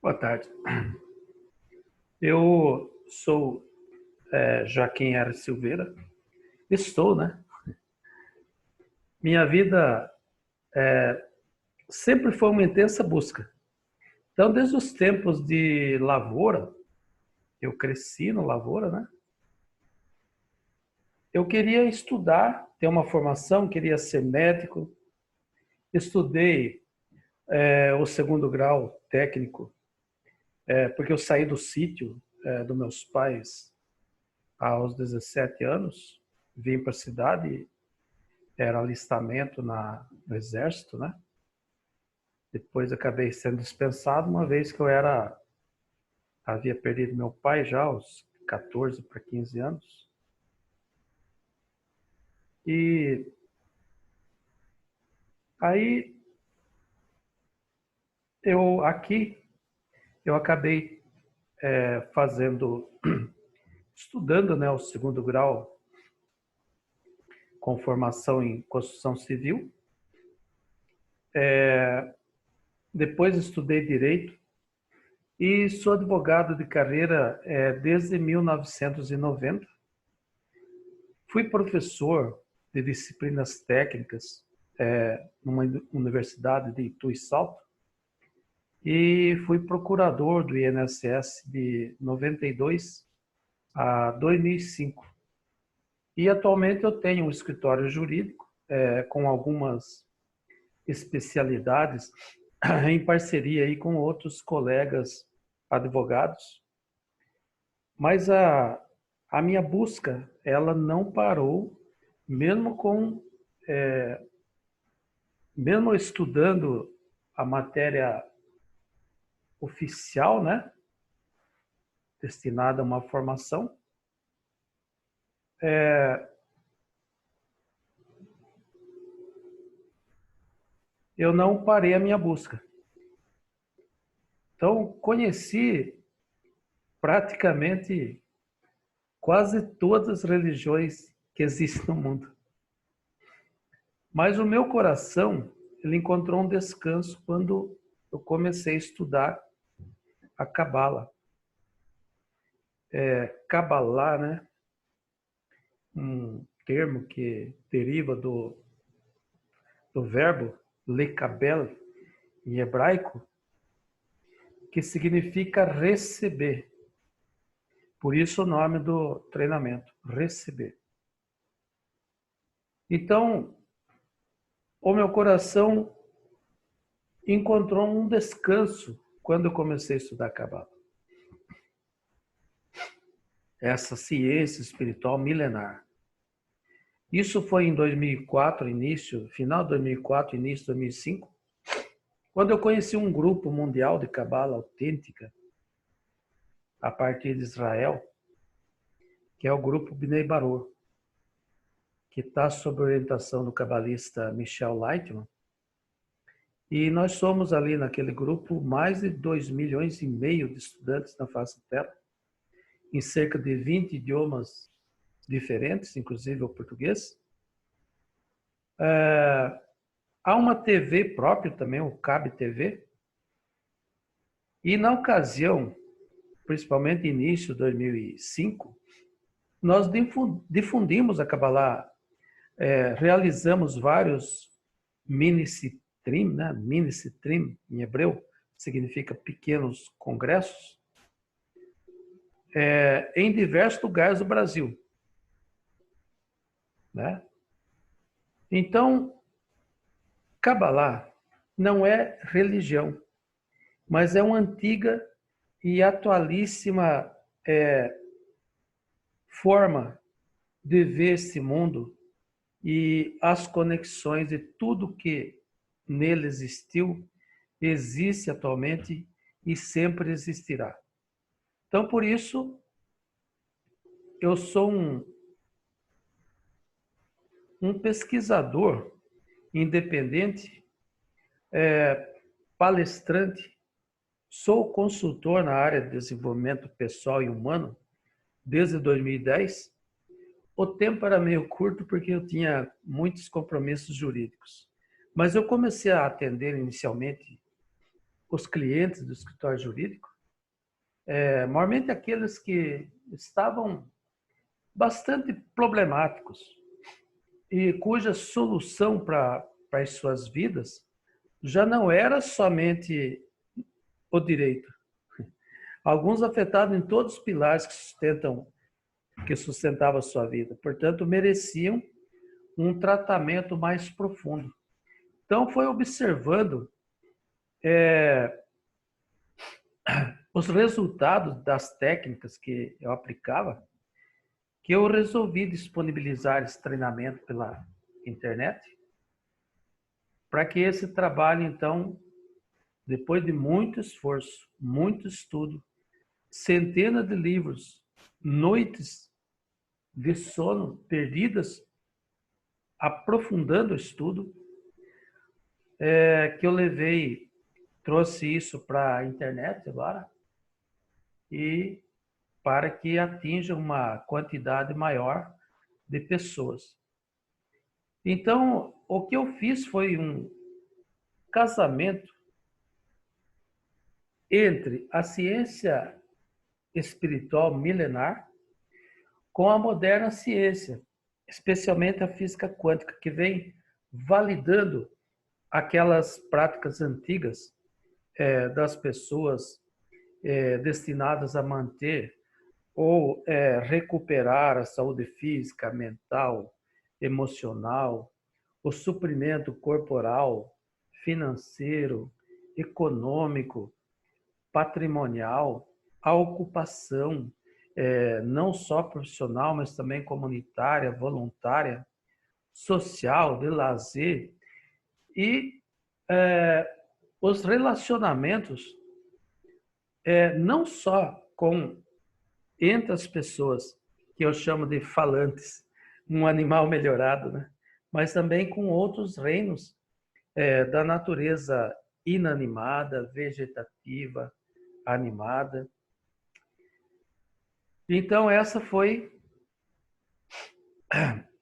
Boa tarde. Eu sou Joaquim R. Silveira. Estou, né? Minha vida sempre foi uma intensa busca. Então, desde os tempos de lavoura, eu cresci no lavoura, né? Eu queria estudar, ter uma formação, queria ser médico. Estudei o segundo grau técnico, porque eu saí do sítio dos meus pais aos 17 anos, vim para a cidade, era alistamento no exército, né? Depois acabei sendo dispensado, uma vez que havia perdido meu pai já aos 14 para 15 anos. E aí aqui eu acabei estudando, né, o segundo grau com formação em construção civil. Depois estudei direito e sou advogado de carreira desde 1990. Fui professor de disciplinas técnicas numa universidade de Itu e Salto e fui procurador do INSS de 92 a 2005. E atualmente eu tenho um escritório jurídico com algumas especialidades em parceria aí com outros colegas advogados. Mas a minha busca, ela não parou, mesmo mesmo estudando a matéria oficial, né, destinada a uma formação, eu não parei a minha busca. Então, conheci praticamente quase todas as religiões que existem no mundo. Mas o meu coração, ele encontrou um descanso quando eu comecei a estudar a Cabala. Cabalá, né? Um termo que deriva do verbo lekabel, em hebraico, que significa receber. Por isso o nome do treinamento, receber. Então, o meu coração encontrou um descanso quando eu comecei a estudar Cabala. Essa ciência espiritual milenar. Isso foi em 2004, final de 2004, início de 2005, quando eu conheci um grupo mundial de Cabala autêntica, a partir de Israel, que é o grupo Bnei Baruch, que está sob orientação do cabalista Michel Leitman. E nós somos ali naquele grupo mais de 2,5 milhões de estudantes na face da Terra, em cerca de 20 idiomas diferentes, inclusive o português. Há uma TV própria também, o Cab TV. E na ocasião, principalmente início de 2005, nós difundimos a Kabbalah, realizamos vários mini-sitrim, né? Mini-sitrim em hebreu significa pequenos congressos, em diversos lugares do Brasil, né? Então, Kabbalah não é religião, mas é uma antiga e atualíssima forma de ver esse mundo e as conexões de tudo que nele existiu, existe atualmente e sempre existirá. Então, por isso, eu sou um pesquisador independente, palestrante, sou consultor na área de desenvolvimento pessoal e humano desde 2010. O tempo era meio curto porque eu tinha muitos compromissos jurídicos. Mas eu comecei a atender inicialmente os clientes do escritório jurídico, normalmente aqueles que estavam bastante problemáticos e cuja solução para as suas vidas já não era somente o direito. Alguns afetados em todos os pilares que sustentavam a sua vida. Portanto, mereciam um tratamento mais profundo. Então, foi observando os resultados das técnicas que eu aplicava, que eu resolvi disponibilizar esse treinamento pela internet, para que esse trabalho, então, depois de muito esforço, muito estudo, centenas de livros, noites de sono perdidas, aprofundando o estudo, que eu trouxe isso para a internet agora, e para que atinja uma quantidade maior de pessoas. Então, o que eu fiz foi um casamento entre a ciência espiritual milenar com a moderna ciência, especialmente a física quântica, que vem validando aquelas práticas antigas das pessoas destinadas a manter ou recuperar a saúde física, mental, emocional, o suprimento corporal, financeiro, econômico, patrimonial, a ocupação, não só profissional, mas também comunitária, voluntária, social, de lazer, e os relacionamentos, não só entre as pessoas, que eu chamo de falantes, um animal melhorado, né? Mas também com outros reinos da natureza inanimada, vegetativa, animada. Então, essa foi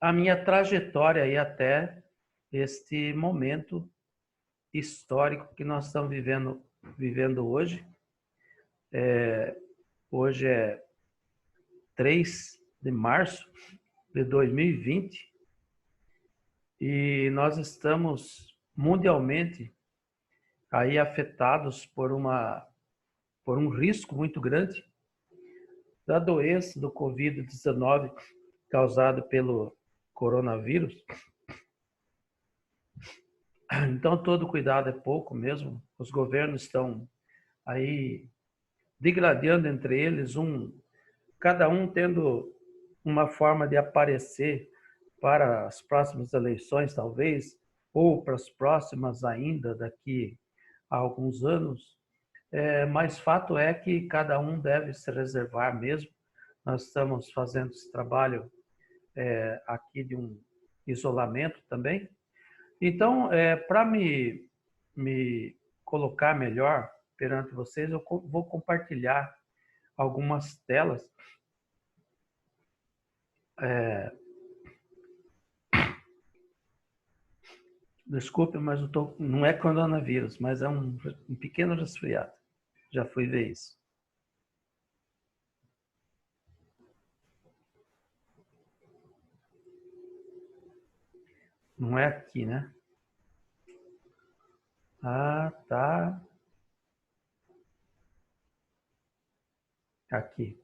a minha trajetória aí até este momento histórico que nós estamos vivendo hoje. Hoje é 3 de março de 2020 e nós estamos mundialmente aí afetados por um risco muito grande da doença do Covid-19 causado pelo coronavírus. Então, todo cuidado é pouco mesmo. Os governos estão aí degradando entre eles, cada um tendo uma forma de aparecer para as próximas eleições, talvez, ou para as próximas ainda daqui a alguns anos. Mas fato é que cada um deve se reservar mesmo. Nós estamos fazendo esse trabalho aqui de um isolamento também. Então, para me colocar melhor perante vocês, eu vou compartilhar algumas telas. Desculpe, mas não é coronavírus, mas é um pequeno resfriado. Já fui ver isso. Não é aqui, né? Ah, tá. Aqui.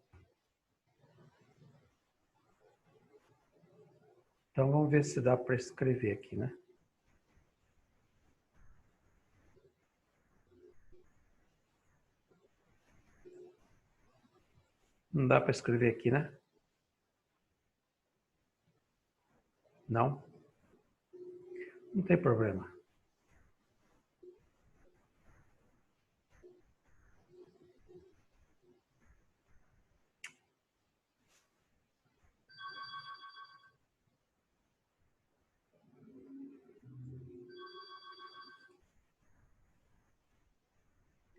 Então vamos ver se dá para escrever aqui, né? Não dá para escrever aqui, né? Não? Não tem problema.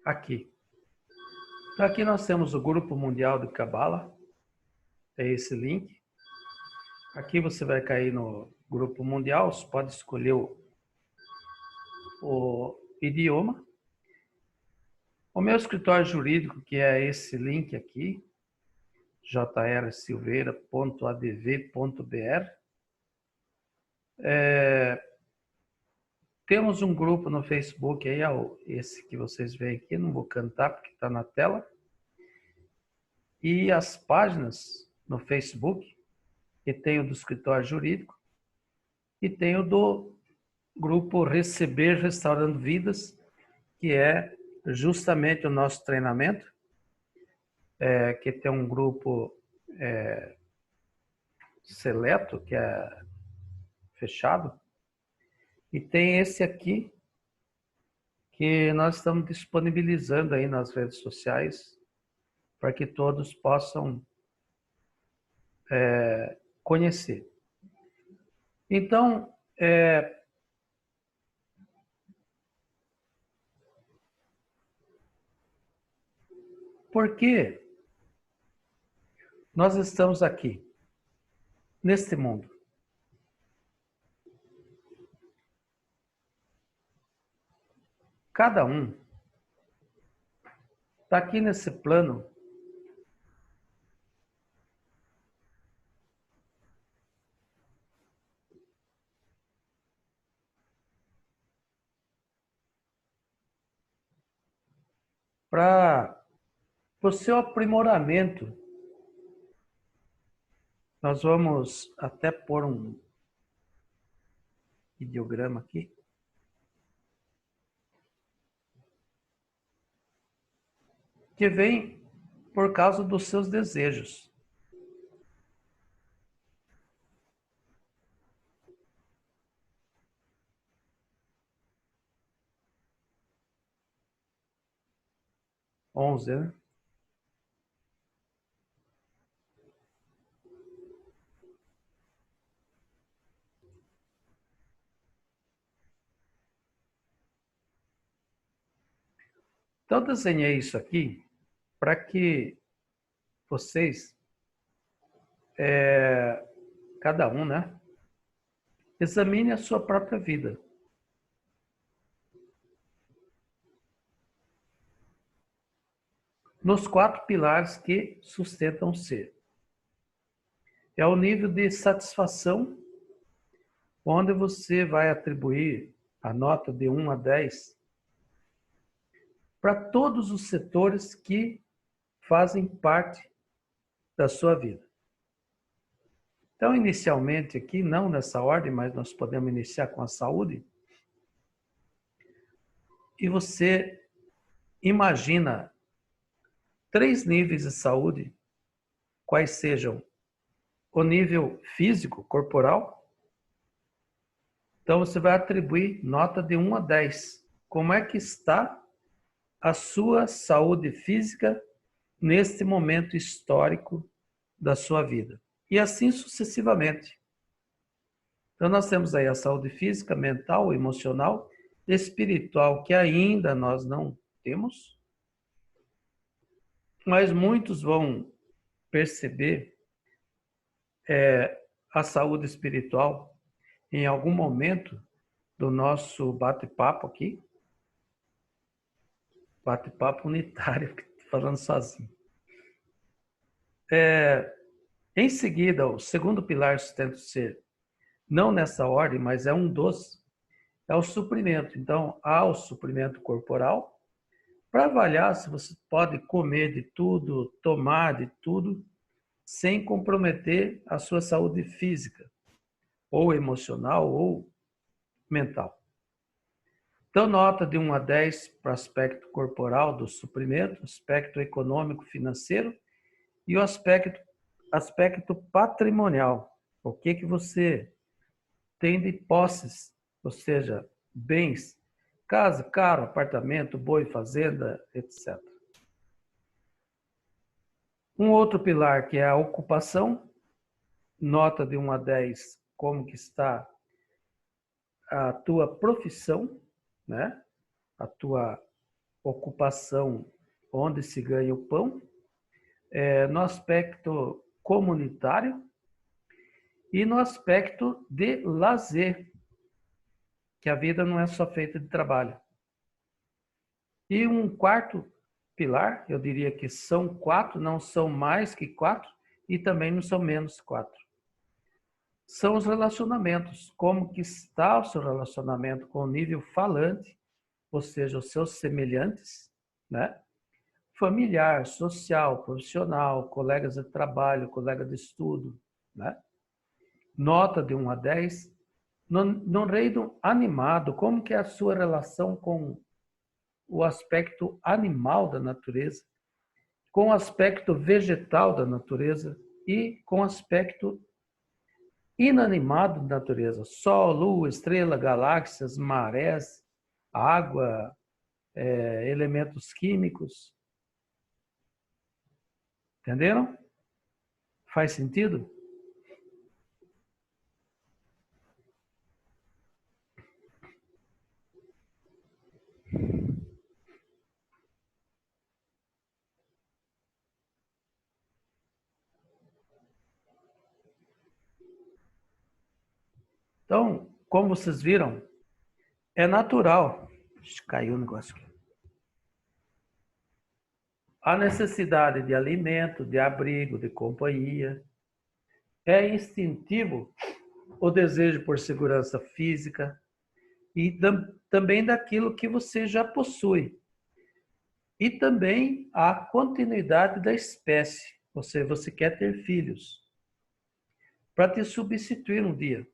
Aqui. Então aqui nós temos o Grupo Mundial de Cabala. É esse link. Aqui você vai cair no Grupo Mundial. Você pode escolher o idioma. O meu escritório jurídico, que é esse link aqui, jrsilveira.adv.br. Temos um grupo no Facebook, aí, esse que vocês veem aqui, não vou cantar porque está na tela. E as páginas no Facebook, que tem o do escritório jurídico e tem o do grupo Receber Restaurando Vidas, que é justamente o nosso treinamento, que tem um grupo seleto, que é fechado, e tem esse aqui, que nós estamos disponibilizando aí nas redes sociais, para que todos possam conhecer. Então, por que nós estamos aqui, neste mundo? Cada um está aqui nesse plano para o seu aprimoramento. Nós vamos até pôr um ideograma aqui. Que vem por causa dos seus desejos. Onze, né? Então, eu desenhei isso aqui para que vocês, cada um, né, examine a sua própria vida. Nos 4 pilares que sustentam o ser. É o nível de satisfação, onde você vai atribuir a nota de 1 a 10 para todos os setores que fazem parte da sua vida. Então, inicialmente aqui, não nessa ordem, mas nós podemos iniciar com a saúde. E você imagina 3 níveis de saúde, quais sejam o nível físico, corporal. Então, você vai atribuir nota de 1 a 10. Como é que está a sua saúde física neste momento histórico da sua vida? E assim sucessivamente. Então, nós temos aí a saúde física, mental, emocional, espiritual, que ainda nós não temos, mas muitos vão perceber a saúde espiritual em algum momento do nosso bate-papo aqui. Bate-papo unitário, falando sozinho. Em seguida, o segundo pilar sustenta o ser, não nessa ordem, mas é um dos, é o suprimento. Então, há o suprimento corporal, para avaliar se você pode comer de tudo, tomar de tudo, sem comprometer a sua saúde física, ou emocional, ou mental. Então, nota de 1 a 10 para o aspecto corporal do suprimento, aspecto econômico, financeiro e o aspecto patrimonial. O que você tem de posses, ou seja, bens, casa, carro, apartamento, boi, fazenda, etc. Um outro pilar que é a ocupação, nota de 1 a 10, como que está a tua profissão, né? A tua ocupação, onde se ganha o pão, no aspecto comunitário e no aspecto de lazer, que a vida não é só feita de trabalho. E um quarto pilar, eu diria que são 4, não são mais que 4 e também não são menos 4. São os relacionamentos. Como que está o seu relacionamento com o nível falante, ou seja, os seus semelhantes, né? Familiar, social, profissional, colegas de trabalho, colega de estudo, né? Nota de 1 a 10. No reino animado, como que é a sua relação com o aspecto animal da natureza, com o aspecto vegetal da natureza e com o aspecto inanimado da natureza? Sol, lua, estrela, galáxias, marés, água, elementos químicos. Entenderam? Faz sentido? Então, como vocês viram, é natural. Caiu o negócio aqui. A necessidade de alimento, de abrigo, de companhia. É instintivo o desejo por segurança física e também daquilo que você já possui. E também a continuidade da espécie. Você quer ter filhos para te substituir um dia.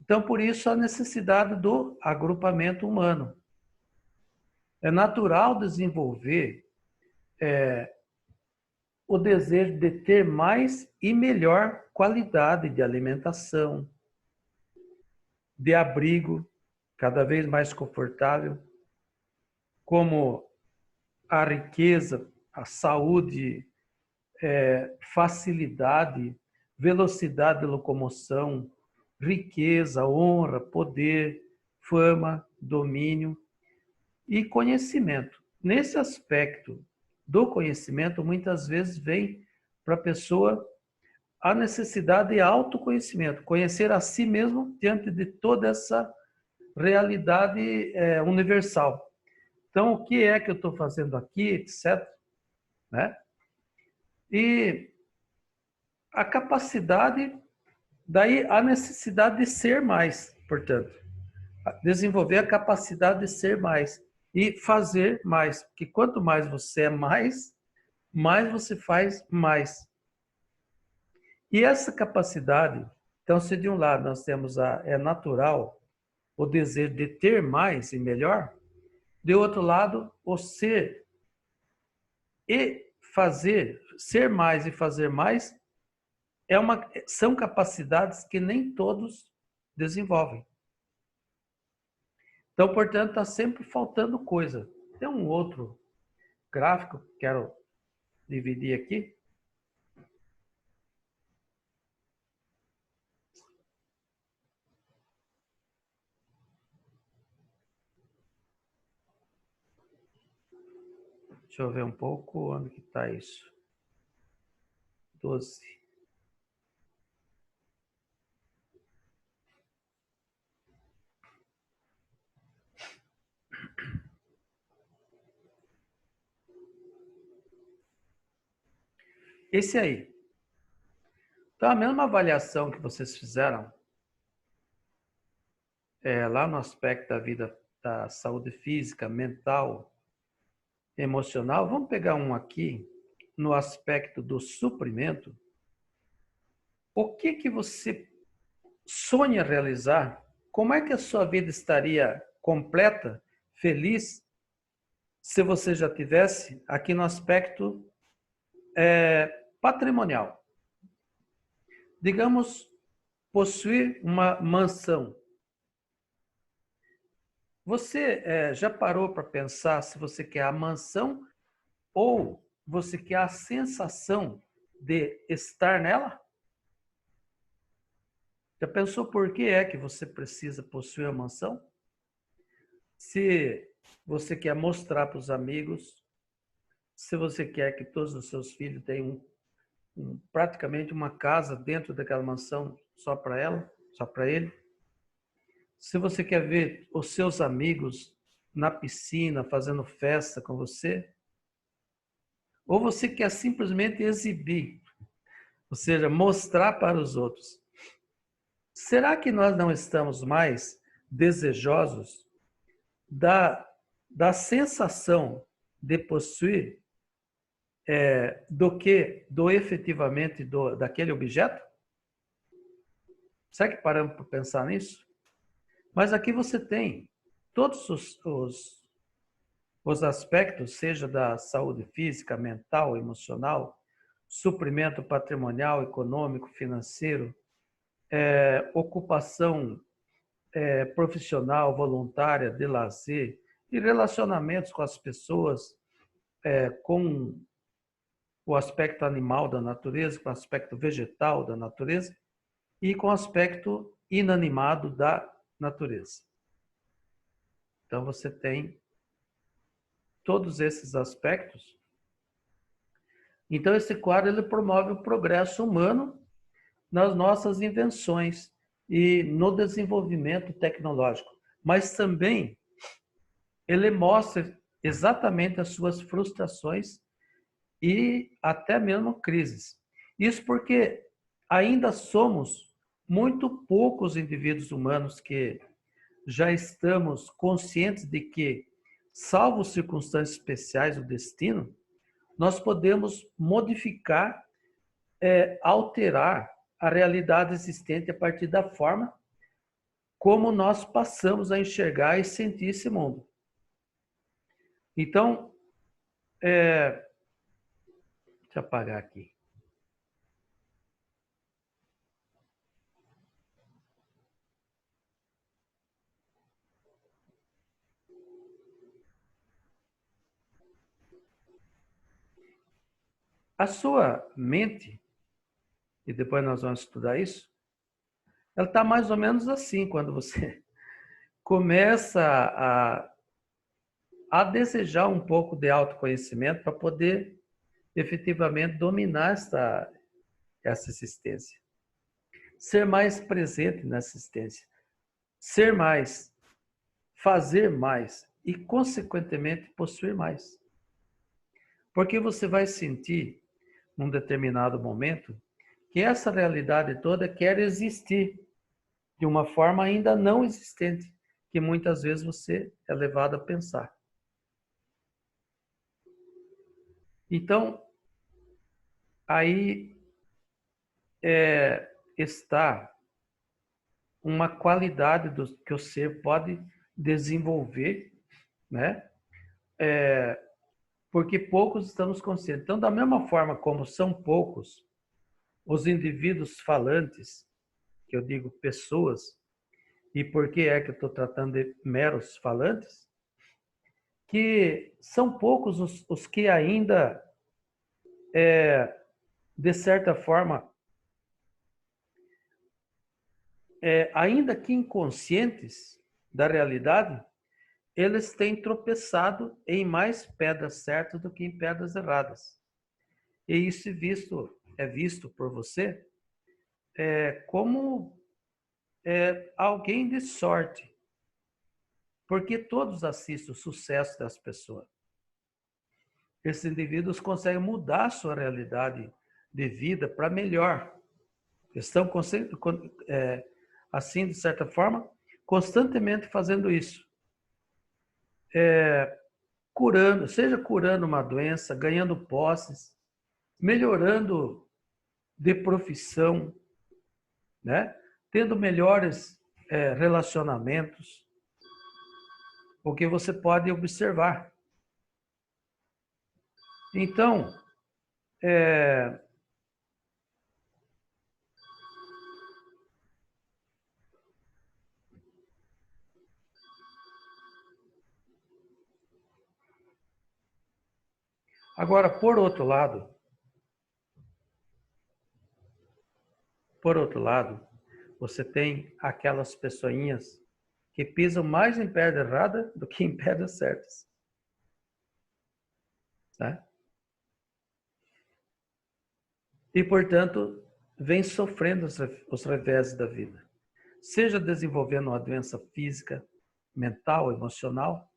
Então, por isso, a necessidade do agrupamento humano. É natural desenvolver o desejo de ter mais e melhor qualidade de alimentação, de abrigo, cada vez mais confortável, como a riqueza, a saúde, facilidade, velocidade de locomoção, riqueza, honra, poder, fama, domínio e conhecimento. Nesse aspecto do conhecimento, muitas vezes vem para a pessoa a necessidade de autoconhecimento, conhecer a si mesmo diante de toda essa realidade universal. Então, o que é que eu estou fazendo aqui, etc. Né? E a capacidade, daí a necessidade de ser mais, portanto. Desenvolver a capacidade de ser mais e fazer mais. Porque quanto mais você é mais você faz mais. E essa capacidade, então, se de um lado nós temos é natural o desejo de ter mais e melhor, de outro lado, o ser e fazer, ser mais e fazer mais, são capacidades que nem todos desenvolvem. Então, portanto, está sempre faltando coisa. Tem um outro gráfico que quero dividir aqui. Deixa eu ver um pouco onde que está isso. 12. Esse aí. Então, a mesma avaliação que vocês fizeram lá no aspecto da vida, da saúde física, mental, emocional, vamos pegar um aqui no aspecto do suprimento. O que que você sonha realizar? Como é que a sua vida estaria completa, feliz, se você já tivesse aqui no aspecto patrimonial? Digamos, possuir uma mansão. Você já parou para pensar se você quer a mansão ou você quer a sensação de estar nela? Já pensou por que é que você precisa possuir a mansão? Se você quer mostrar para os amigos, se você quer que todos os seus filhos tenham praticamente uma casa dentro daquela mansão só para ela, só para ele. Se você quer ver os seus amigos na piscina, fazendo festa com você? Ou você quer simplesmente exibir, ou seja, mostrar para os outros? Será que nós não estamos mais desejosos da sensação de possuir do que do efetivamente daquele objeto? Será que paramos para pensar nisso? Mas aqui você tem todos os aspectos, seja da saúde física, mental, emocional, suprimento patrimonial, econômico, financeiro, ocupação profissional, voluntária, de lazer, e relacionamentos com as pessoas, com o aspecto animal da natureza, com o aspecto vegetal da natureza e com o aspecto inanimado da natureza. Então você tem todos esses aspectos. Então esse quadro ele promove o progresso humano nas nossas invenções e no desenvolvimento tecnológico, mas também ele mostra exatamente as suas frustrações e até mesmo crises. Isso porque ainda somos muito poucos indivíduos humanos que já estamos conscientes de que, salvo circunstâncias especiais do destino, nós podemos modificar, alterar a realidade existente a partir da forma como nós passamos a enxergar e sentir esse mundo. Então, deixa eu apagar aqui. A sua mente, e depois nós vamos estudar isso, ela está mais ou menos assim, quando você começa a desejar um pouco de autoconhecimento para poder efetivamente dominar essa existência. Ser mais presente na existência. Ser mais, fazer mais e, consequentemente, possuir mais. Porque você vai sentir, num determinado momento, que essa realidade toda quer existir de uma forma ainda não existente, que muitas vezes você é levado a pensar. Então, aí está uma qualidade que o ser pode desenvolver, né? Porque poucos estamos conscientes. Então, da mesma forma como são poucos os indivíduos falantes, que eu digo pessoas, e por que é que eu estou tratando de meros falantes? Que são poucos os que ainda, de certa forma, ainda que inconscientes da realidade, eles têm tropeçado em mais pedras certas do que em pedras erradas. E isso é visto por você como alguém de sorte, porque todos assistem o sucesso das pessoas. Esses indivíduos conseguem mudar a sua realidade de vida para melhor. Estão, assim, de certa forma, constantemente fazendo isso. Curando, seja curando uma doença, ganhando posses, melhorando de profissão, né? Tendo melhores relacionamentos, o que você pode observar. Então, agora, por outro lado, você tem aquelas pessoinhas que pisam mais em pedra errada do que em pedras certas. Tá? E, portanto, vem sofrendo os revés da vida. Seja desenvolvendo uma doença física, mental, emocional,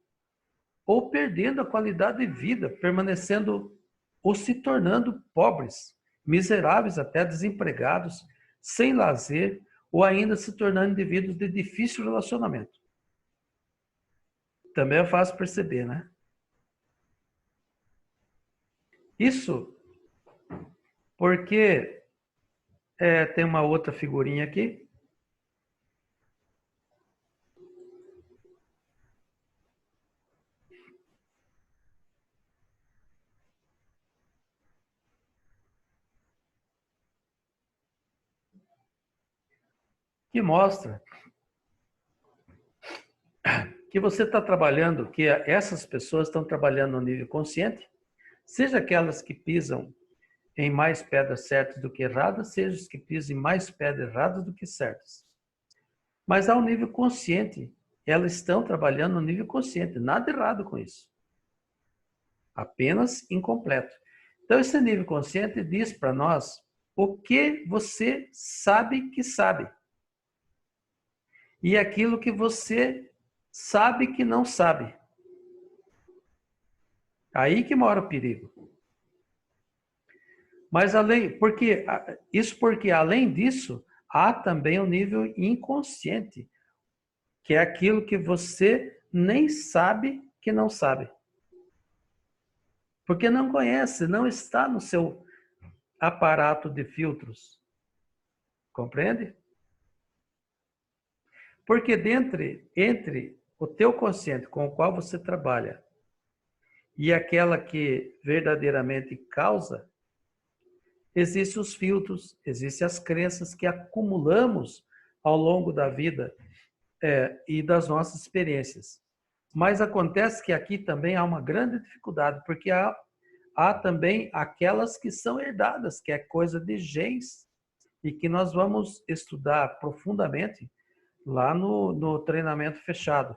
ou perdendo a qualidade de vida, permanecendo ou se tornando pobres, miseráveis, até desempregados, sem lazer, ou ainda se tornando indivíduos de difícil relacionamento. Também é fácil perceber, né? Isso porque tem uma outra figurinha aqui. Que mostra que você está trabalhando, que essas pessoas estão trabalhando no nível consciente, seja aquelas que pisam em mais pedras certas do que erradas, seja as que pisam em mais pedras erradas do que certas. Mas ao nível consciente, elas estão trabalhando no nível consciente, nada errado com isso. Apenas incompleto. Então, esse nível consciente diz para nós o que você sabe que sabe. E aquilo que você sabe que não sabe. Aí que mora o perigo. Mas porque além disso, há também o nível inconsciente, que é aquilo que você nem sabe que não sabe. Porque não conhece, não está no seu aparato de filtros. Compreende? Porque entre o teu consciente com o qual você trabalha e aquela que verdadeiramente causa, existem os filtros, existem as crenças que acumulamos ao longo da vida e das nossas experiências. Mas acontece que aqui também há uma grande dificuldade, porque há também aquelas que são herdadas, que é coisa de genes, e que nós vamos estudar profundamente lá no treinamento fechado.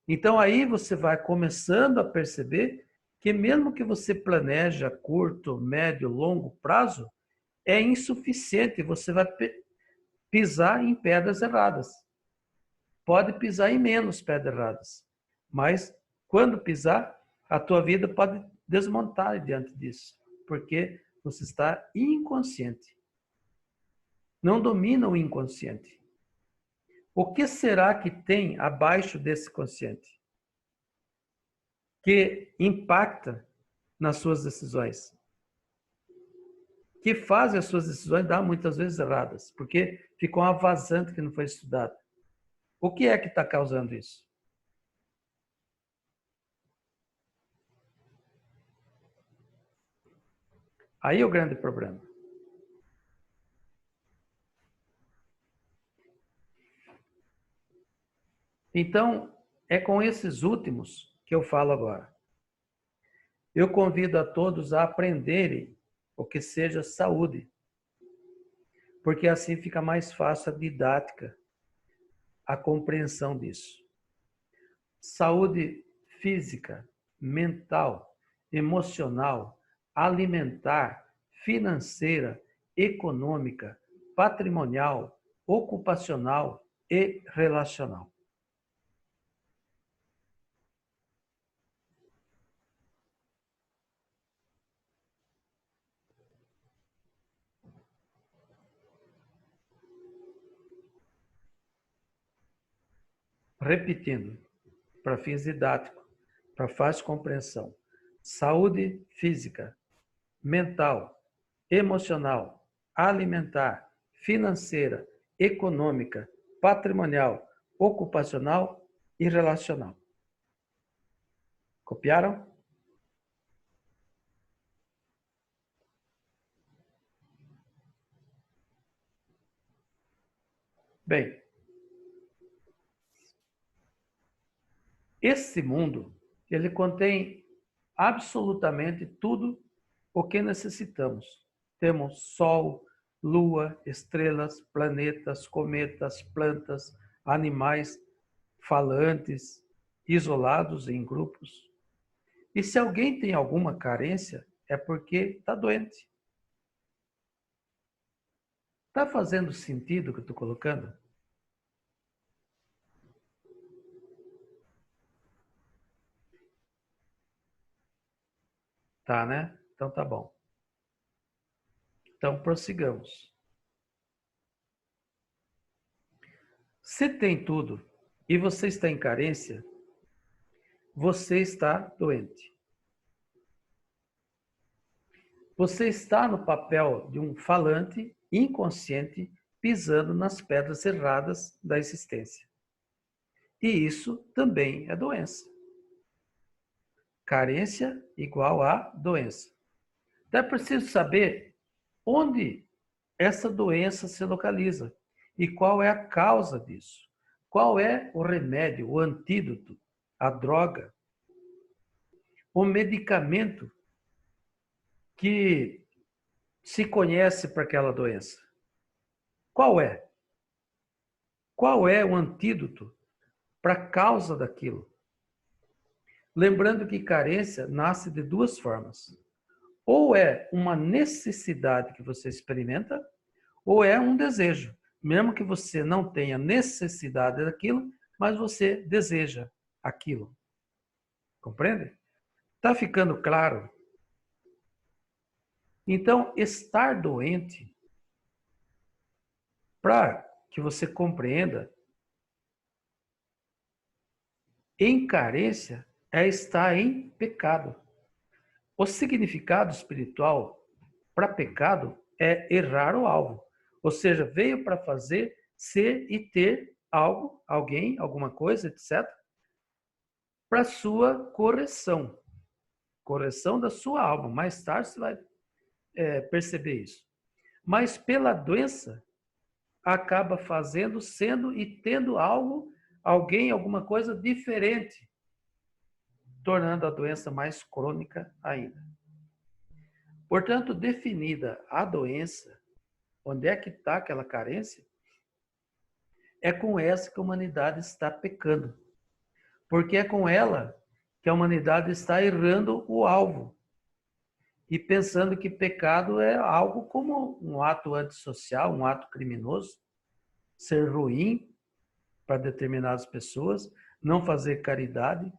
Então aí você vai começando a perceber que mesmo que você planeje a curto, médio, longo prazo, é insuficiente, você vai pisar em pedras erradas. Pode pisar em menos pedras erradas, mas quando pisar, a tua vida pode desmontar diante disso, porque você está inconsciente. Não domina o inconsciente. O que será que tem abaixo desse consciente? Que impacta nas suas decisões? Que faz as suas decisões dar muitas vezes erradas, porque ficou uma vazante que não foi estudada. O que é que está causando isso? Aí é o grande problema. Então, é com esses últimos que eu falo agora. Eu convido a todos a aprenderem o que seja saúde, porque assim fica mais fácil a didática, a compreensão disso. Saúde física, mental, emocional, alimentar, financeira, econômica, patrimonial, ocupacional e relacional. Repetindo, para fins didáticos, para fácil compreensão. Saúde física, mental, emocional, alimentar, financeira, econômica, patrimonial, ocupacional e relacional. Copiaram? Bem, esse mundo, ele contém absolutamente tudo o que necessitamos. Temos sol, lua, estrelas, planetas, cometas, plantas, animais falantes, isolados em grupos. E se alguém tem alguma carência, é porque está doente. Está fazendo sentido o que eu estou colocando? Tá, né? Então tá bom. Então prossigamos. Se tem tudo e você está em carência, você está doente. Você está no papel de um falante inconsciente pisando nas pedras erradas da existência. E isso também é doença. Carência igual a doença. Então é preciso saber onde essa doença se localiza e qual é a causa disso. Qual é o remédio, o antídoto, a droga, o medicamento que se conhece para aquela doença? Qual é? Qual é o antídoto para a causa daquilo? Lembrando que carência nasce de duas formas. Ou é uma necessidade que você experimenta, ou é um desejo. Mesmo que você não tenha necessidade daquilo, mas você deseja aquilo. Compreende? Está ficando claro? Então, estar doente, para que você compreenda, em carência é estar em pecado. O significado espiritual para pecado é errar o alvo. Ou seja, veio para fazer, ser e ter algo, alguém, alguma coisa, etc., para sua correção. Correção da sua alma. Mais tarde você vai perceber isso. Mas pela doença, acaba fazendo, sendo e tendo algo, alguém, alguma coisa diferente, tornando a doença mais crônica ainda. Portanto, definida a doença, onde é que está aquela carência? É com essa que a humanidade está pecando. Porque é com ela que a humanidade está errando o alvo. E pensando que pecado é algo como um ato antissocial, um ato criminoso, ser ruim para determinadas pessoas, não fazer caridade,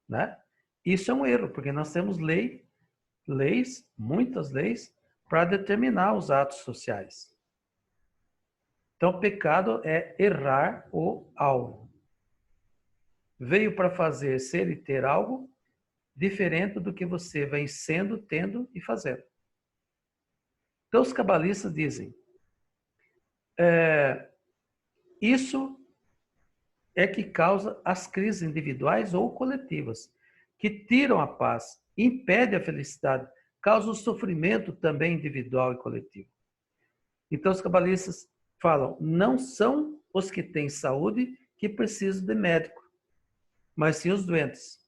né? Isso é um erro, porque nós temos leis, muitas leis, para determinar os atos sociais. Então, pecado é errar o alvo. Veio para fazer, ser e ter algo diferente do que você vem sendo, tendo e fazendo. Então, os cabalistas dizem, isso é que causa as crises individuais ou coletivas, que tiram a paz, impedem a felicidade, causam o sofrimento também individual e coletivo. Então, os cabalistas falam, não são os que têm saúde que precisam de médico, mas sim os doentes.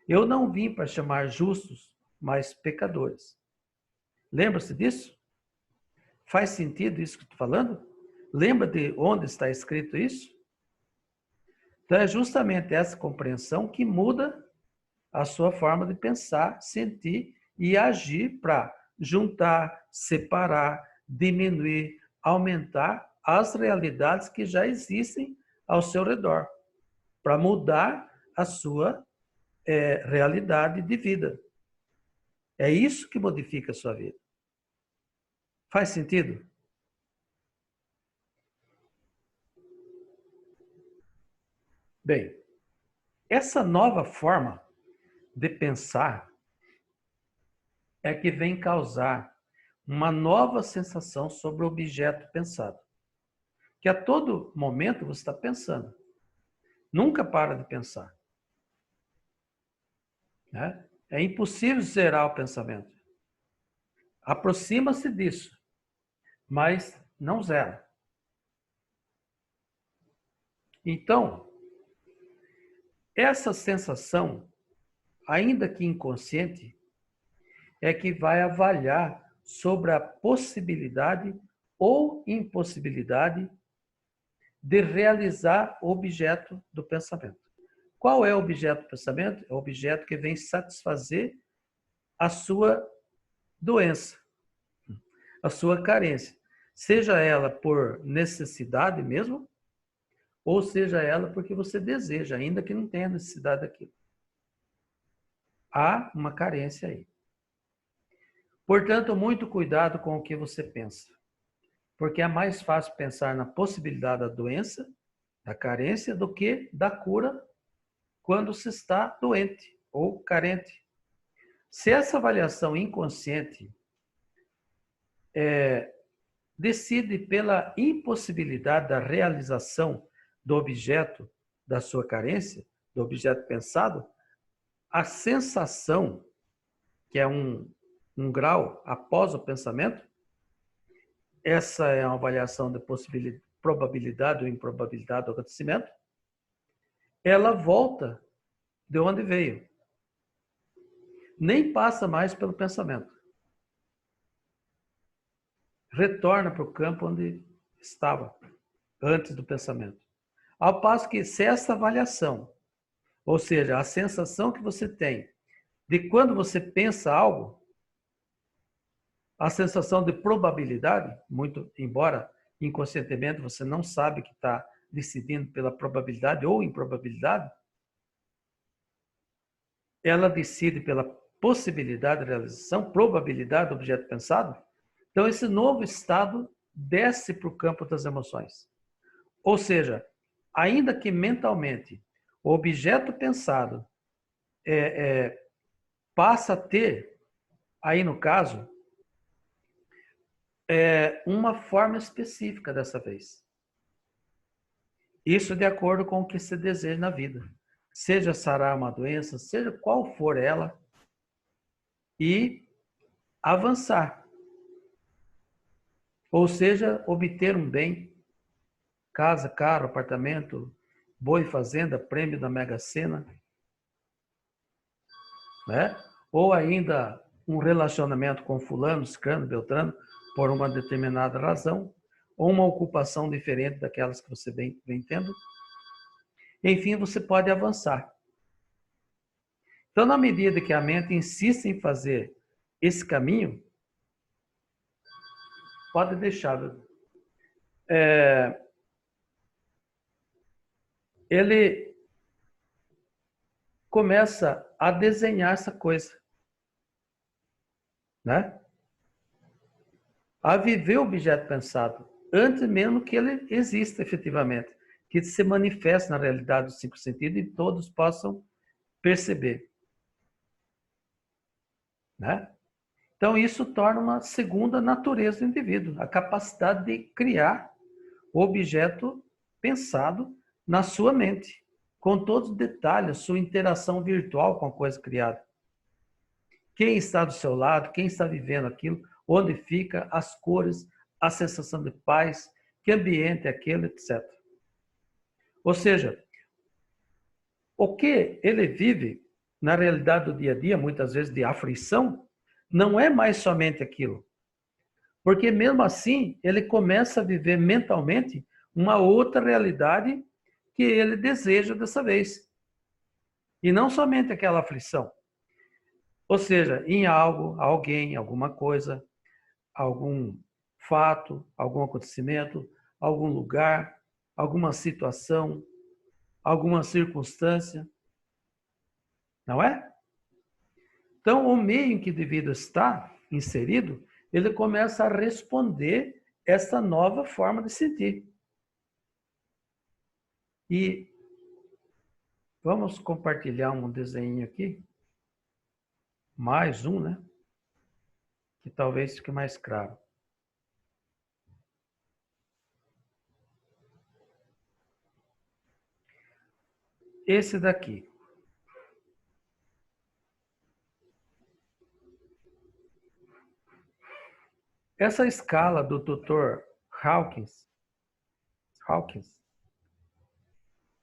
Eu não vim para chamar justos, mas pecadores. Lembra-se disso? Faz sentido isso que estou falando? Lembra de onde está escrito isso? Então, é justamente essa compreensão que muda a sua forma de pensar, sentir e agir para juntar, separar, diminuir, aumentar as realidades que já existem ao seu redor, para mudar a sua realidade de vida. É isso que modifica a sua vida. Faz sentido? Bem, essa nova forma de pensar é que vem causar uma nova sensação sobre o objeto pensado. Que a todo momento você está pensando. Nunca para de pensar. Né? É impossível zerar o pensamento. Aproxima-se disso, mas não zera. Então, essa sensação, ainda que inconsciente, é que vai avaliar sobre a possibilidade ou impossibilidade de realizar o objeto do pensamento. Qual é o objeto do pensamento? É o objeto que vem satisfazer a sua doença, a sua carência. Seja ela por necessidade mesmo, ou seja ela porque você deseja, ainda que não tenha necessidade daquilo. há uma carência aí. Portanto, muito cuidado com o que você pensa, porque é mais fácil pensar na possibilidade da doença, da carência, do que da cura quando se está doente ou carente. Se essa avaliação inconsciente decide pela impossibilidade da realização do objeto da sua carência, do objeto pensado, a sensação, que é um grau após o pensamento, essa é uma avaliação de possibilidade, probabilidade ou improbabilidade do acontecimento, ela volta de onde veio. Nem passa mais pelo pensamento. Retorna para o campo onde estava, antes do pensamento. Ao passo que, se essa avaliação, ou seja, a sensação que você tem de quando você pensa algo, a sensação de probabilidade, muito embora inconscientemente você não sabe que está decidindo pela probabilidade ou improbabilidade, ela decide pela possibilidade de realização, probabilidade do objeto pensado. Então, esse novo estado desce para o campo das emoções. Ou seja, ainda que mentalmente o objeto pensado passa a ter, aí no caso, uma forma específica dessa vez. Isso de acordo com o que se deseja na vida. Seja sarar uma doença, seja qual for ela, e avançar. Ou seja, obter um bem, casa, carro, apartamento, boi, fazenda, prêmio da Mega Sena, né? Ou ainda um relacionamento com fulano, ciclano, beltrano, por uma determinada razão, ou uma ocupação diferente daquelas que você vem tendo. Enfim, você pode avançar. Então, na medida que a mente insiste em fazer esse caminho, pode deixar. Ele começa a desenhar essa coisa, né? A viver o objeto pensado, antes mesmo que ele exista efetivamente, que se manifeste na realidade dos cinco sentidos e todos possam perceber, né? Então, isso torna uma segunda natureza do indivíduo, a capacidade de criar o objeto pensado na sua mente, com todos os detalhes, sua interação virtual com a coisa criada. Quem está do seu lado, quem está vivendo aquilo, onde fica, as cores, a sensação de paz, que ambiente é aquele, etc. Ou seja, o que ele vive na realidade do dia a dia, muitas vezes de aflição, não é mais somente aquilo. Porque mesmo assim, ele começa a viver mentalmente uma outra realidade que ele deseja dessa vez. E não somente aquela aflição. Ou seja, em algo, alguém, alguma coisa, algum fato, algum acontecimento, algum lugar, alguma situação, alguma circunstância. Não é? Então, o meio em que o indivíduo está inserido, ele começa a responder essa nova forma de sentir. E vamos compartilhar um desenho aqui. Mais um, né? Que talvez fique mais claro. Esse daqui. Essa escala do Dr. Hawkins,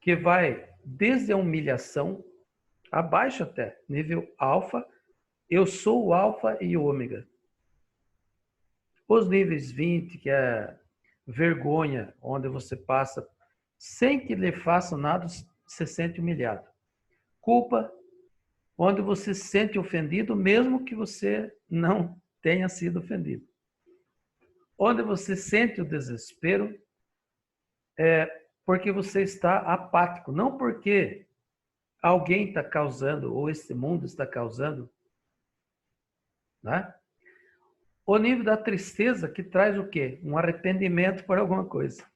que vai desde a humilhação, abaixo até, nível alfa, eu sou o alfa e o ômega. Os níveis 20, que é vergonha, onde você passa sem que lhe façam nada, se sente humilhado. Culpa, onde você se sente ofendido, mesmo que você não tenha sido ofendido. Onde você sente o desespero, porque você está apático, não porque alguém está causando, ou este mundo está causando, né? O nível da tristeza que traz o quê? Um arrependimento por alguma coisa.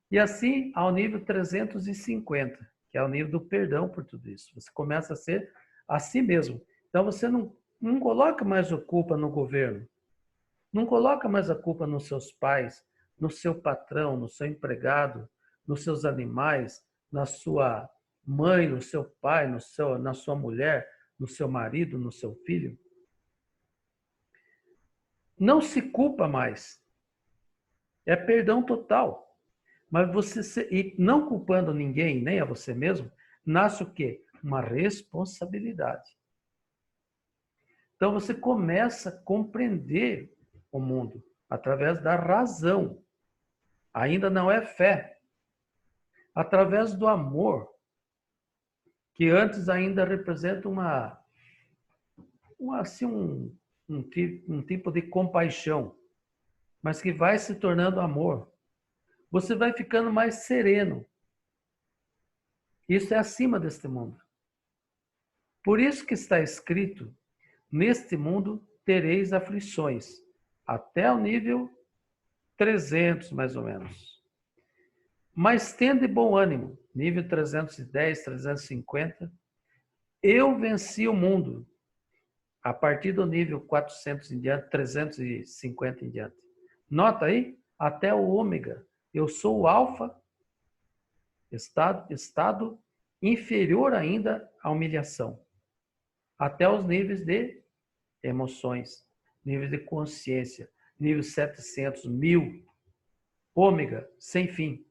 E assim, ao nível 350, que é o nível do perdão por tudo isso. Você começa a ser a si mesmo. Então você não coloca mais a culpa no governo, não coloca mais a culpa nos seus pais, no seu patrão, no seu empregado, nos seus animais, na sua mãe, no seu pai, na sua mulher, no seu marido, no seu filho. Não se culpa mais. É perdão total. Mas e não culpando ninguém, nem a você mesmo, nasce o quê? Uma responsabilidade. Então você começa a compreender o mundo através da razão. Ainda não é fé. Através do amor, que antes ainda representa um tipo de compaixão, mas que vai se tornando amor. Você vai ficando mais sereno. Isso é acima deste mundo. Por isso que está escrito, neste mundo tereis aflições, até o nível 300, mais ou menos. Mas tende bom ânimo, nível 310, 350. Eu venci o mundo, a partir do nível 400 em diante, 350 em diante. Nota aí, até o ômega. Eu sou o alfa, estado inferior ainda à humilhação. Até os níveis de emoções, níveis de consciência, nível 700, 1000, ômega, sem fim.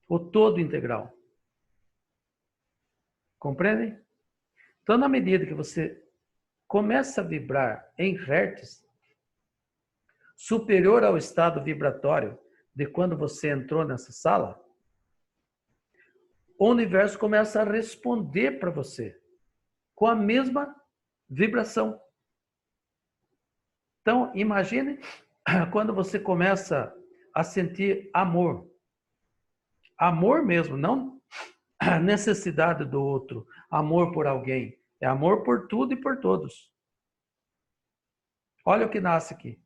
O todo integral. Compreendem? Então, na medida que você começa a vibrar em hertz, superior ao estado vibratório de quando você entrou nessa sala, o universo começa a responder para você com a mesma vibração. Então, imagine quando você começa a sentir amor. Amor mesmo, não a necessidade do outro. Amor por alguém. É amor por tudo e por todos. Olha o que nasce aqui.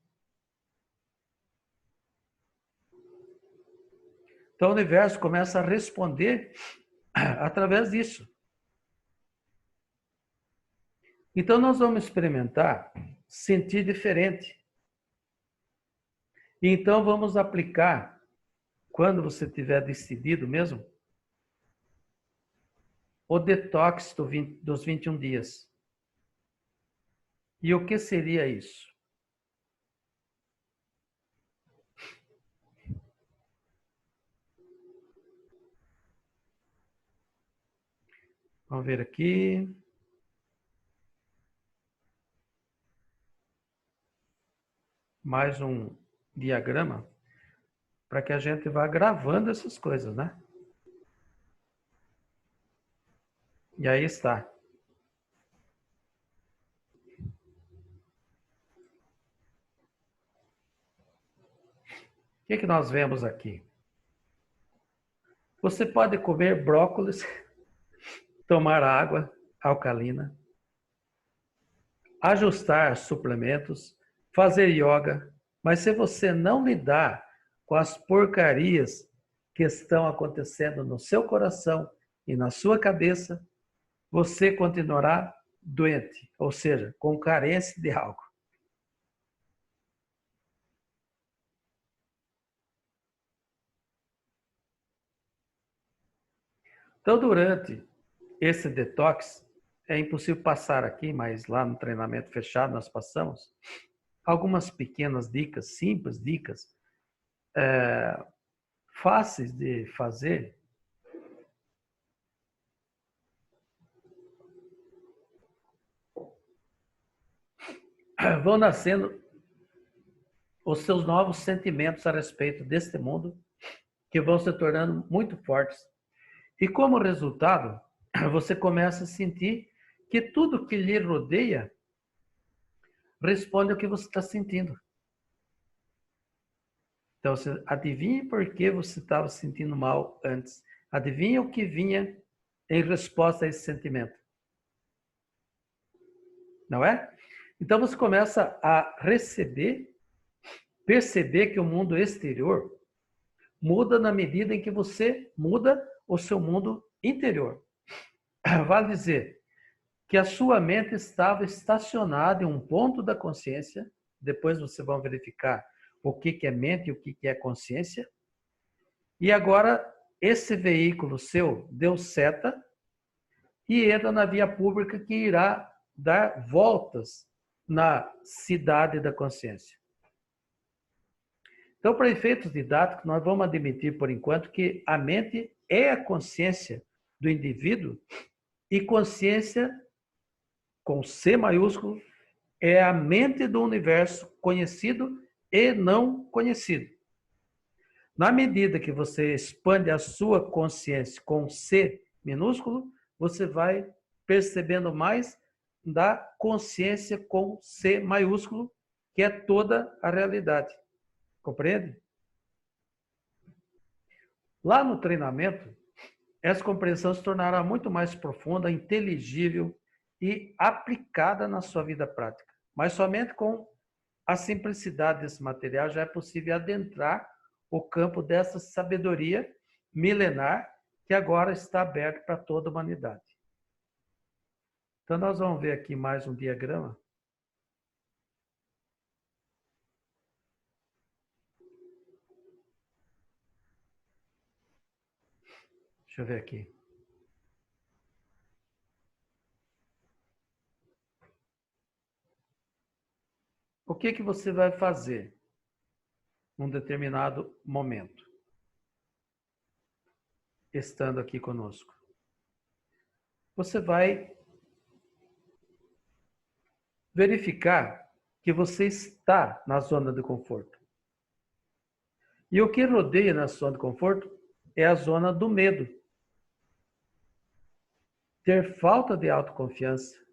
Então, o universo começa a responder através disso. Então, nós vamos experimentar sentir diferente. E então, vamos aplicar, quando você tiver decidido mesmo, o detox dos 21 dias. E o que seria isso? Vamos ver aqui. Mais um diagrama para que a gente vá gravando essas coisas, né? E aí está. O que nós vemos aqui? Você pode comer brócolis, tomar água alcalina, ajustar suplementos, fazer yoga, mas se você não lidar com as porcarias que estão acontecendo no seu coração e na sua cabeça, você continuará doente, ou seja, com carência de algo. Então, durante esse detox, é impossível passar aqui, mas lá no treinamento fechado nós passamos algumas pequenas dicas, simples dicas, fáceis de fazer. Vão nascendo os seus novos sentimentos a respeito deste mundo, que vão se tornando muito fortes. E como resultado, você começa a sentir que tudo que lhe rodeia responde ao que você está sentindo. Então, você adivinha por que você estava se sentindo mal antes. Adivinha o que vinha em resposta a esse sentimento. Não é? Então você começa a perceber que o mundo exterior muda na medida em que você muda o seu mundo interior. Vale dizer que a sua mente estava estacionada em um ponto da consciência, depois você vai verificar o que é mente e o que é consciência, e agora esse veículo seu deu seta e entra na via pública que irá dar voltas na cidade da consciência. Então, para efeitos didáticos, nós vamos admitir, por enquanto, que a mente é a consciência do indivíduo e consciência, com C maiúsculo, é a mente do universo conhecido e não conhecido. Na medida que você expande a sua consciência com C minúsculo, você vai percebendo mais da consciência com C maiúsculo, que é toda a realidade. Compreende? Lá no treinamento, essa compreensão se tornará muito mais profunda, inteligível e aplicada na sua vida prática. Mas somente com a simplicidade desse material já é possível adentrar o campo dessa sabedoria milenar que agora está aberto para toda a humanidade. Então nós vamos ver aqui mais um diagrama. Deixa eu ver aqui. O que você vai fazer num determinado momento, estando aqui conosco? Você vai verificar que você está na zona de conforto. E o que rodeia na zona de conforto é a zona do medo. Ter falta de autoconfiança.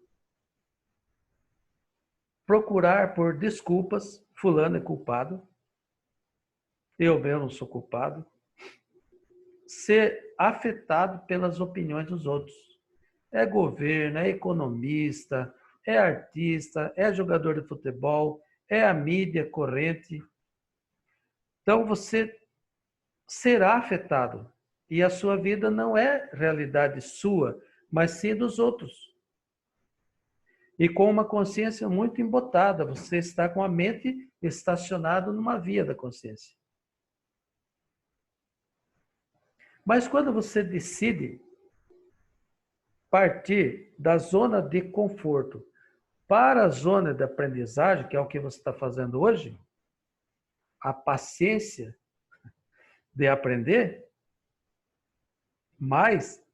Procurar por desculpas, fulano é culpado, eu mesmo não sou culpado. Ser afetado pelas opiniões dos outros. É governo, é economista, é artista, é jogador de futebol, é a mídia corrente. Então você será afetado. E a sua vida não é realidade sua, mas sim dos outros. E com uma consciência muito embotada, você está com a mente estacionada numa via da consciência. Mas quando você decide partir da zona de conforto para a zona de aprendizagem, que é o que você está fazendo hoje, a paciência de aprender, mas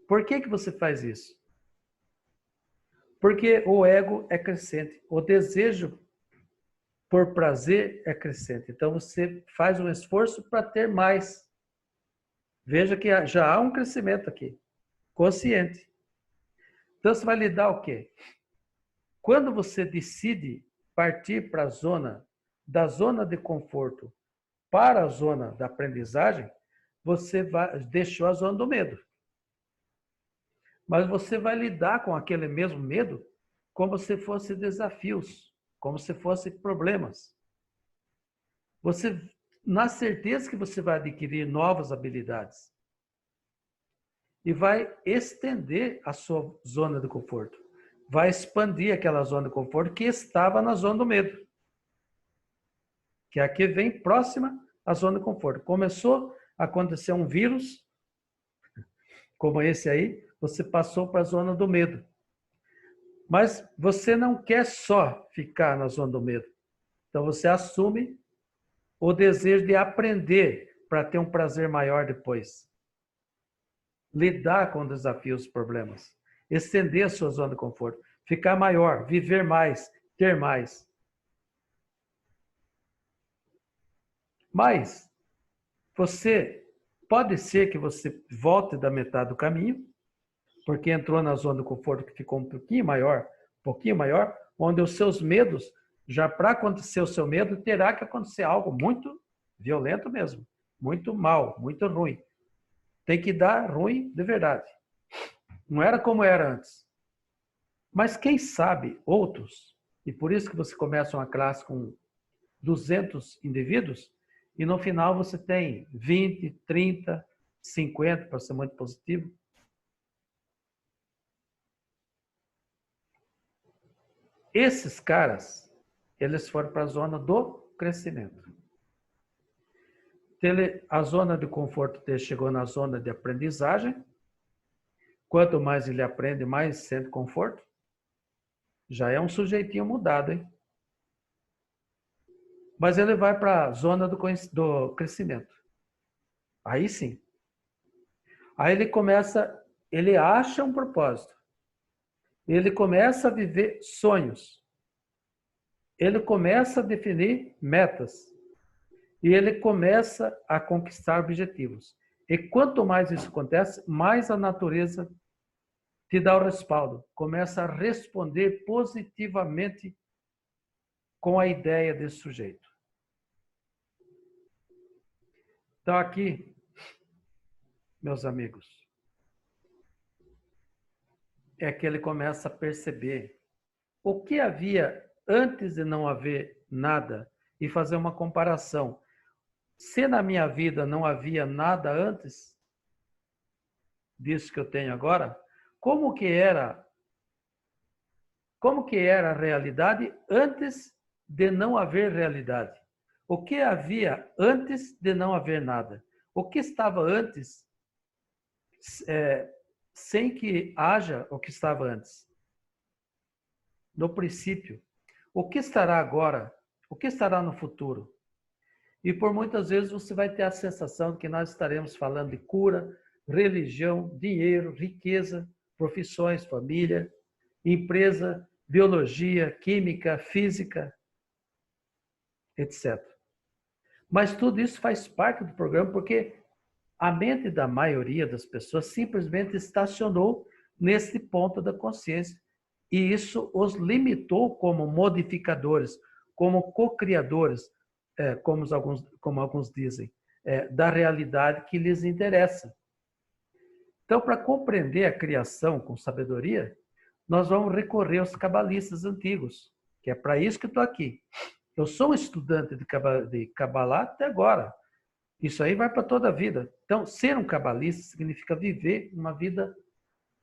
por que você faz isso? Porque o ego é crescente, o desejo por prazer é crescente. Então você faz um esforço para ter mais. Veja que já há um crescimento aqui, consciente. Então você vai lidar o quê? Quando você decide partir para a zona, da zona de conforto para a zona da aprendizagem, você deixou a zona do medo. Mas você vai lidar com aquele mesmo medo como se fosse desafios, como se fosse problemas. Você, na certeza que você vai adquirir novas habilidades e vai estender a sua zona de conforto. Vai expandir aquela zona de conforto que estava na zona do medo. Que aqui vem próxima à zona de conforto. Começou a acontecer um vírus, como esse aí, você passou para a zona do medo. Mas você não quer só ficar na zona do medo. Então você assume o desejo de aprender para ter um prazer maior depois. Lidar com desafios, problemas. Estender a sua zona de conforto. Ficar maior, viver mais, ter mais. Mas pode ser que você volte da metade do caminho, porque entrou na zona de conforto que ficou um pouquinho maior, onde os seus medos, já para acontecer o seu medo, terá que acontecer algo muito violento mesmo, muito mal, muito ruim. Tem que dar ruim de verdade. Não era como era antes. Mas quem sabe outros, e por isso que você começa uma classe com 200 indivíduos, e no final você tem 20, 30, 50, para ser muito positivo. Esses caras, eles foram para a zona do crescimento. A zona de conforto dele chegou na zona de aprendizagem. Quanto mais ele aprende, mais sente conforto. Já é um sujeitinho mudado, hein? Mas ele vai para a zona do crescimento. Aí sim. Aí ele acha um propósito. Ele começa a viver sonhos. Ele começa a definir metas. E ele começa a conquistar objetivos. E quanto mais isso acontece, mais a natureza te dá o respaldo. Começa a responder positivamente com a ideia desse sujeito. Então aqui, meus amigos, é que ele começa a perceber o que havia antes de não haver nada e fazer uma comparação. Se na minha vida não havia nada antes disso que eu tenho agora, como que era a realidade antes de não haver realidade? O que havia antes de não haver nada? O que estava antes sem que haja o que estava antes? No princípio. O que estará agora? O que estará no futuro? E por muitas vezes você vai ter a sensação de que nós estaremos falando de cura, religião, dinheiro, riqueza, profissões, família, empresa, biologia, química, física, etc. Mas tudo isso faz parte do programa porque a mente da maioria das pessoas simplesmente estacionou nesse ponto da consciência. E isso os limitou como modificadores, como co-criadores, como alguns dizem, da realidade que lhes interessa. Então, para compreender a criação com sabedoria, nós vamos recorrer aos cabalistas antigos, que é para isso que estou aqui. Eu sou um estudante de Kabbalah até agora. Isso aí vai para toda a vida. Então, ser um cabalista significa viver uma vida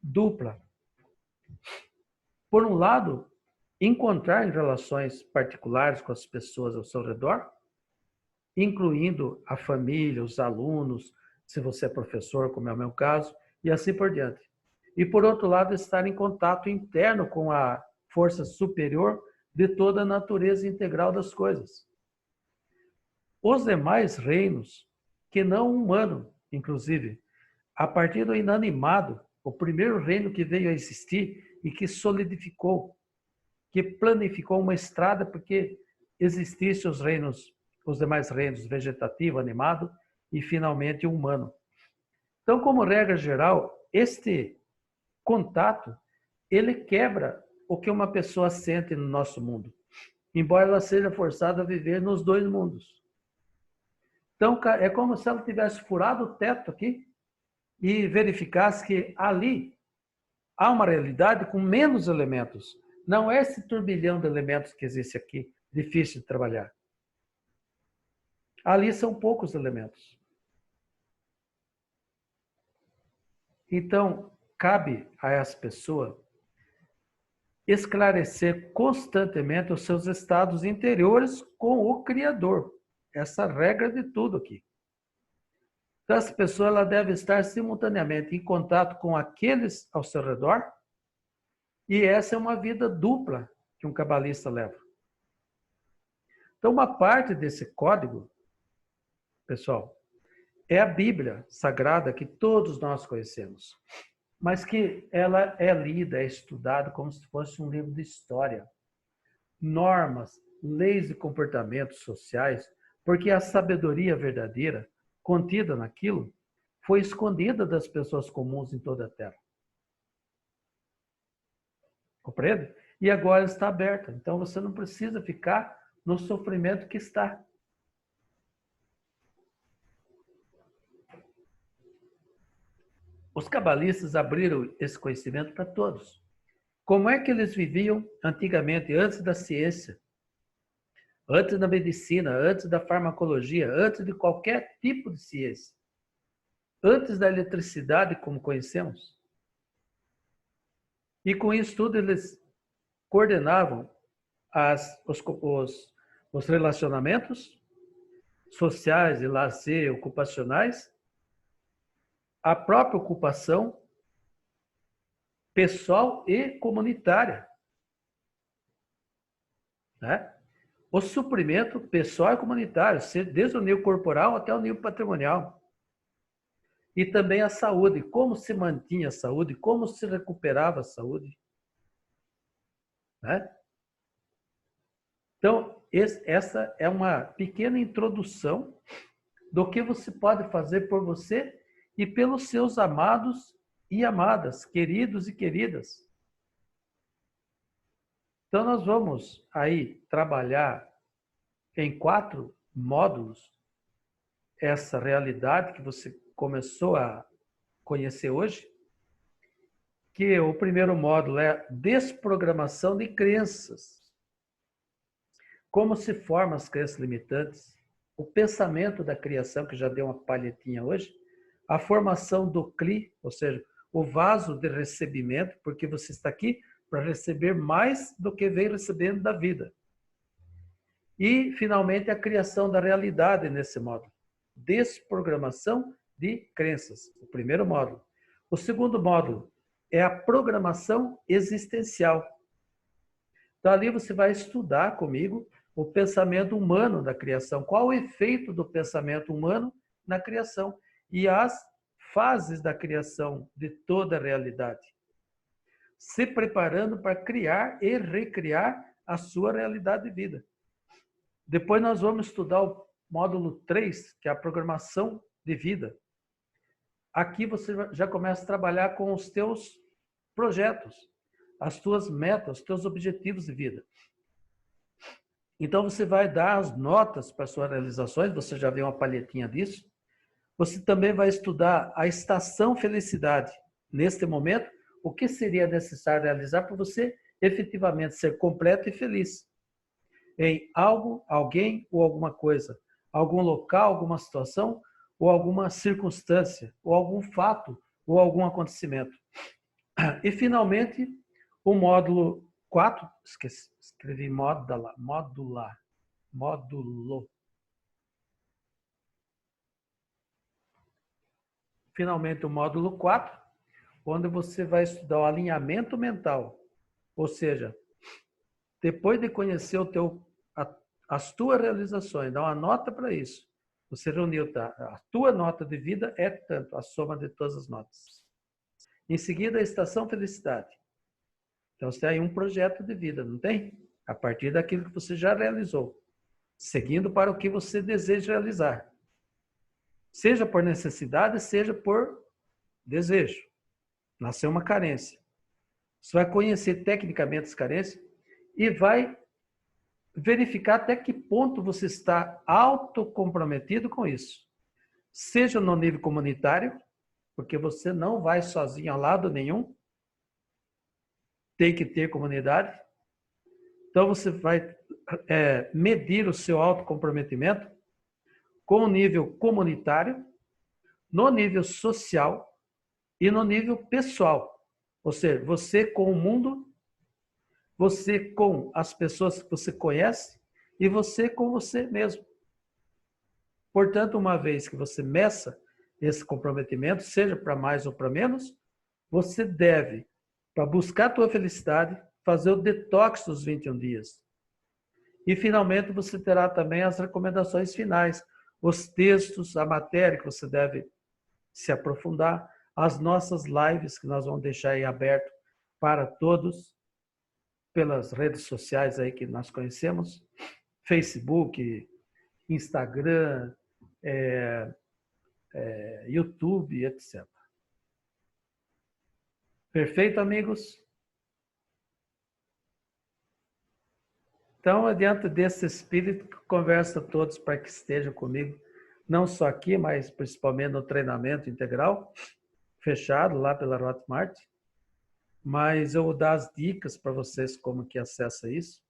dupla. Por um lado, encontrar em relações particulares com as pessoas ao seu redor, incluindo a família, os alunos, se você é professor, como é o meu caso, e assim por diante. E, por outro lado, estar em contato interno com a força superior de toda a natureza integral das coisas. Os demais reinos, que não humano, inclusive, a partir do inanimado, o primeiro reino que veio a existir e que solidificou, que planificou uma estrada porque existissem os demais reinos, vegetativo, animado e finalmente o humano. Então, como regra geral, este contato, ele quebra o que uma pessoa sente no nosso mundo, embora ela seja forçada a viver nos dois mundos. Então, é como se ela tivesse furado o teto aqui e verificasse que ali há uma realidade com menos elementos. Não é esse turbilhão de elementos que existe aqui, difícil de trabalhar. Ali são poucos elementos. Então, cabe a essa pessoa esclarecer constantemente os seus estados interiores com o Criador. Essa regra de tudo aqui. Então, essa pessoa ela deve estar simultaneamente em contato com aqueles ao seu redor, e essa é uma vida dupla que um cabalista leva. Então, uma parte desse código, pessoal, é a Bíblia Sagrada que todos nós conhecemos, mas que ela é lida, é estudada como se fosse um livro de história. Normas, leis e comportamentos sociais, porque a sabedoria verdadeira contida naquilo foi escondida das pessoas comuns em toda a Terra. Compreende? E agora está aberta. Então você não precisa ficar no sofrimento que está. Os cabalistas abriram esse conhecimento para todos. Como é que eles viviam antigamente, antes da ciência, antes da medicina, antes da farmacologia, antes de qualquer tipo de ciência, antes da eletricidade como conhecemos? E com isso tudo eles coordenavam os relacionamentos sociais, de lazer, ocupacionais, a própria ocupação pessoal e comunitária, né? O suprimento pessoal e comunitário, desde o nível corporal até o nível patrimonial. E também a saúde, como se mantinha a saúde, como se recuperava a saúde, né? Então, essa é uma pequena introdução do que você pode fazer por você e pelos seus amados e amadas, queridos e queridas. Então, nós vamos aí trabalhar em 4 módulos essa realidade que você começou a conhecer hoje, que o primeiro módulo é desprogramação de crenças. Como se formam as crenças limitantes, o pensamento da criação, que já deu uma palhetinha hoje, a formação do CLI, ou seja, o vaso de recebimento, porque você está aqui para receber mais do que vem recebendo da vida. E, finalmente, a criação da realidade nesse módulo. Desprogramação de crenças, o primeiro módulo. O segundo módulo é a programação existencial. Então, ali você vai estudar comigo o pensamento humano da criação. Qual o efeito do pensamento humano na criação e as fases da criação de toda a realidade. Se preparando para criar e recriar a sua realidade de vida. Depois nós vamos estudar o módulo 3, que é a programação de vida. Aqui você já começa a trabalhar com os teus projetos, as tuas metas, os teus objetivos de vida. Então, você vai dar as notas para as suas realizações, você já viu uma palhetinha disso. Você também vai estudar a estação felicidade. Neste momento, o que seria necessário realizar para você efetivamente ser completo e feliz em algo, alguém ou alguma coisa, algum local, alguma situação, ou alguma circunstância, ou algum fato, ou algum acontecimento. E, finalmente, o módulo 4, escrevi módulo. Finalmente, o módulo 4, onde você vai estudar o alinhamento mental. Ou seja, depois de conhecer as tuas realizações, dá uma nota para isso. Você reuniu, tá? A tua nota de vida é tanto, a soma de todas as notas. Em seguida, a estação felicidade. Então, você tem aí um projeto de vida, não tem? A partir daquilo que você já realizou. Seguindo para o que você deseja realizar. Seja por necessidade, seja por desejo. Nasceu uma carência. Você vai conhecer tecnicamente as carências e vai verificar até que ponto você está autocomprometido com isso. Seja no nível comunitário, porque você não vai sozinho a lado nenhum, tem que ter comunidade. Então, você vai medir o seu autocomprometimento com o nível comunitário, no nível social e no nível pessoal. Ou seja, você com o mundo, você com as pessoas que você conhece e você com você mesmo. Portanto, uma vez que você meça esse comprometimento, seja para mais ou para menos, você deve, para buscar a tua felicidade, fazer o detox dos 21 dias. E, finalmente, você terá também as recomendações finais, os textos, a matéria que você deve se aprofundar, as nossas lives que nós vamos deixar aí aberto para todos, pelas redes sociais aí que nós conhecemos, Facebook, Instagram, YouTube, etc. Perfeito, amigos? Então, adiante desse espírito, converso a todos para que estejam comigo, não só aqui, mas principalmente no treinamento integral. fechado lá pela Hotmart, mas eu vou dar as dicas para vocês como que acessa isso.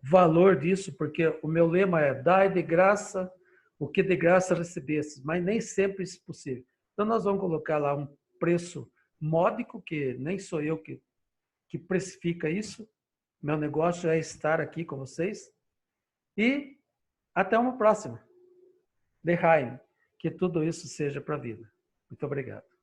Valor disso, porque o meu lema é dai de graça o que de graça recebesses, mas nem sempre isso é possível. Então nós vamos colocar lá um preço módico, que nem sou eu que precifica isso. Meu negócio é estar aqui com vocês. E até uma próxima. Lehaim, que tudo isso seja para a vida. Muito obrigado.